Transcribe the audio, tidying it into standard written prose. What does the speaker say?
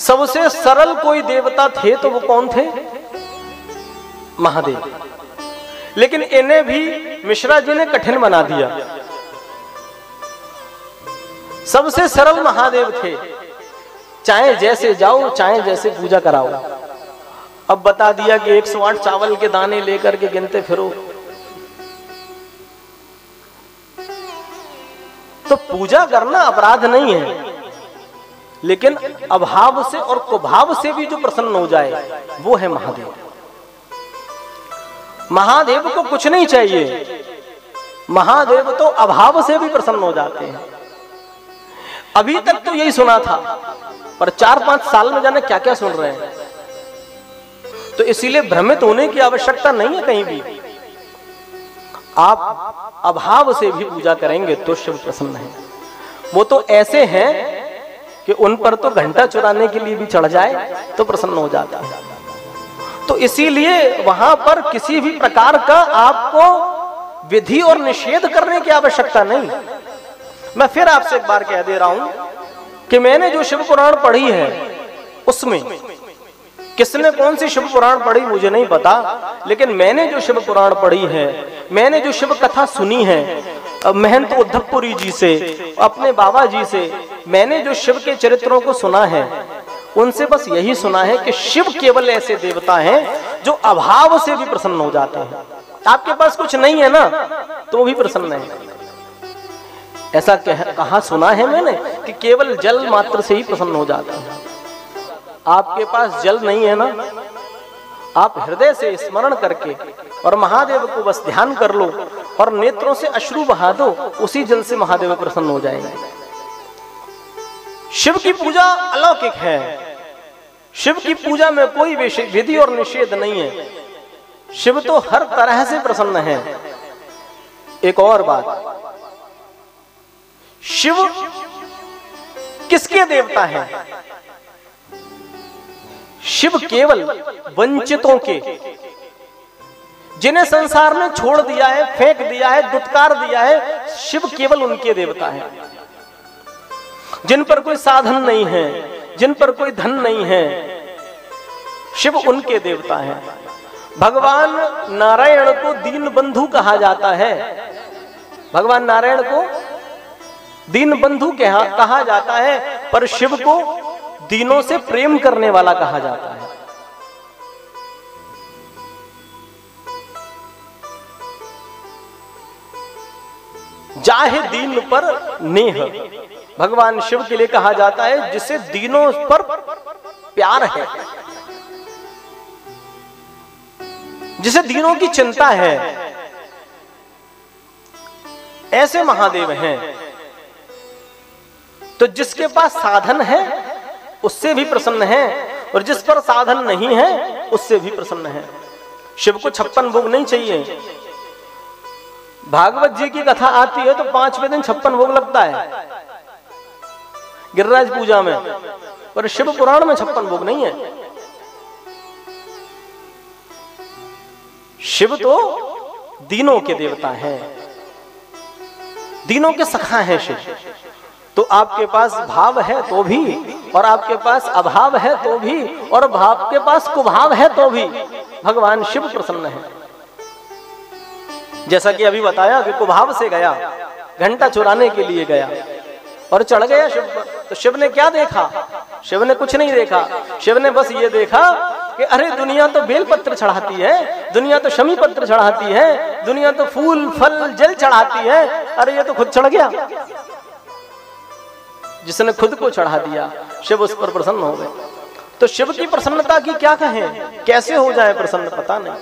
सबसे सरल कोई देवता थे तो वो कौन थे? महादेव। लेकिन इन्हें भी मिश्रा जी ने कठिन बना दिया। सबसे सरल महादेव थे, चाहे जैसे जाओ चाहे जैसे पूजा कराओ। अब बता दिया कि 108 चावल के दाने लेकर के गिनते फिरो। तो पूजा करना अपराध नहीं है, लेकिन अभाव से और कुभाव से भी जो प्रसन्न हो जाए वो है महादेव। महादेव को कुछ नहीं चाहिए, महादेव तो अभाव से भी प्रसन्न हो जाते हैं। अभी तक तो यही सुना था, पर 4-5 साल में जाने क्या क्या सुन रहे हैं। तो इसीलिए भ्रमित होने की आवश्यकता नहीं है कहीं भी। आप अभाव से भी पूजा करेंगे तो शिव प्रसन्न है। वो तो ऐसे हैं कि उन पर तो घंटा चुराने के लिए भी चढ़ जाए तो प्रसन्न हो जाता है। तो इसीलिए वहां पर किसी भी प्रकार का आपको विधि और निषेध करने की आवश्यकता नहीं। मैं फिर आपसे एक बार कह दे रहा हूं कि मैंने जो शिव पुराण पढ़ी है उसमें, किसने कौन सी शिव पुराण पढ़ी मुझे नहीं पता, लेकिन मैंने जो शिव पुराण पढ़ी है, मैंने जो शिव कथा सुनी है महंत उद्धवपुरी जी से, अपने बाबा जी से, मैंने जो शिव के चरित्रों को सुना है, उनसे बस यही सुना है कि शिव केवल ऐसे देवता हैं जो अभाव से भी प्रसन्न हो जाते हैं। आपके पास कुछ नहीं है ना तो भी प्रसन्न है। ऐसा कहा सुना है मैंने कि केवल जल मात्र से ही प्रसन्न हो जाता है। आपके पास जल नहीं है ना, आप हृदय से स्मरण करके और महादेव को बस ध्यान कर लो और नेत्रों से अश्रु बहा दो, उसी जल से महादेव प्रसन्न हो जाएंगे। शिव की पूजा अलौकिक है। शिव की पूजा में कोई विधि और निषेध नहीं है। शिव तो हर तरह से प्रसन्न है। एक और बात, शिव किसके देवता हैं? शिव केवल वंचितों के, जिन्हें संसार ने छोड़ दिया है, फेंक दिया है, दुत्कार दिया है, शिव केवल उनके देवता है। जिन पर कोई साधन नहीं है, जिन पर कोई धन नहीं है, शिव उनके देवता है। भगवान नारायण को दीन बंधु कहा जाता है। भगवान नारायण को दीन बंधु कहा जाता है, पर शिव को दीनों से प्रेम करने वाला कहा जाता है। जाहे दीन पर नेह भगवान शिव के लिए कहा जाता है, जिसे दीनों पर प्यार है, जिसे दीनों की चिंता है, ऐसे महादेव हैं। तो जिसके पास साधन है उससे भी प्रसन्न है, और जिस पर साधन नहीं है उससे भी प्रसन्न है। शिव को 56 भोग नहीं चाहिए। भागवत जी की कथा आती है तो 5वें दिन 56 भोग लगता है गिरिराज पूजा में, पर शिव पुराण में 56 भोग नहीं है। शिव तो दीनों के देवता हैं, दीनों के सखा हैं शिव। तो आपके पास भाव है तो भी, और आपके पास अभाव है तो भी, और आपके पास कुभाव है तो भी भगवान शिव प्रसन्न है। जैसा कि अभी बताया कि कुभाव से गया, घंटा चुराने के लिए गया और चढ़ गया शिव पर। तो शिव ने क्या देखा? शिव ने कुछ नहीं देखा। शिव ने बस ये देखा कि अरे दुनिया तो बेलपत्र चढ़ाती है, दुनिया तो शमी पत्र चढ़ाती है, दुनिया तो फूल फल जल चढ़ाती है, अरे ये तो खुद चढ़ गया। जिसने खुद को चढ़ा दिया, शिव उस पर प्रसन्न हो गए। तो शिव की प्रसन्नता की क्या कहें, कैसे हो जाए प्रसन्न, पता नहीं।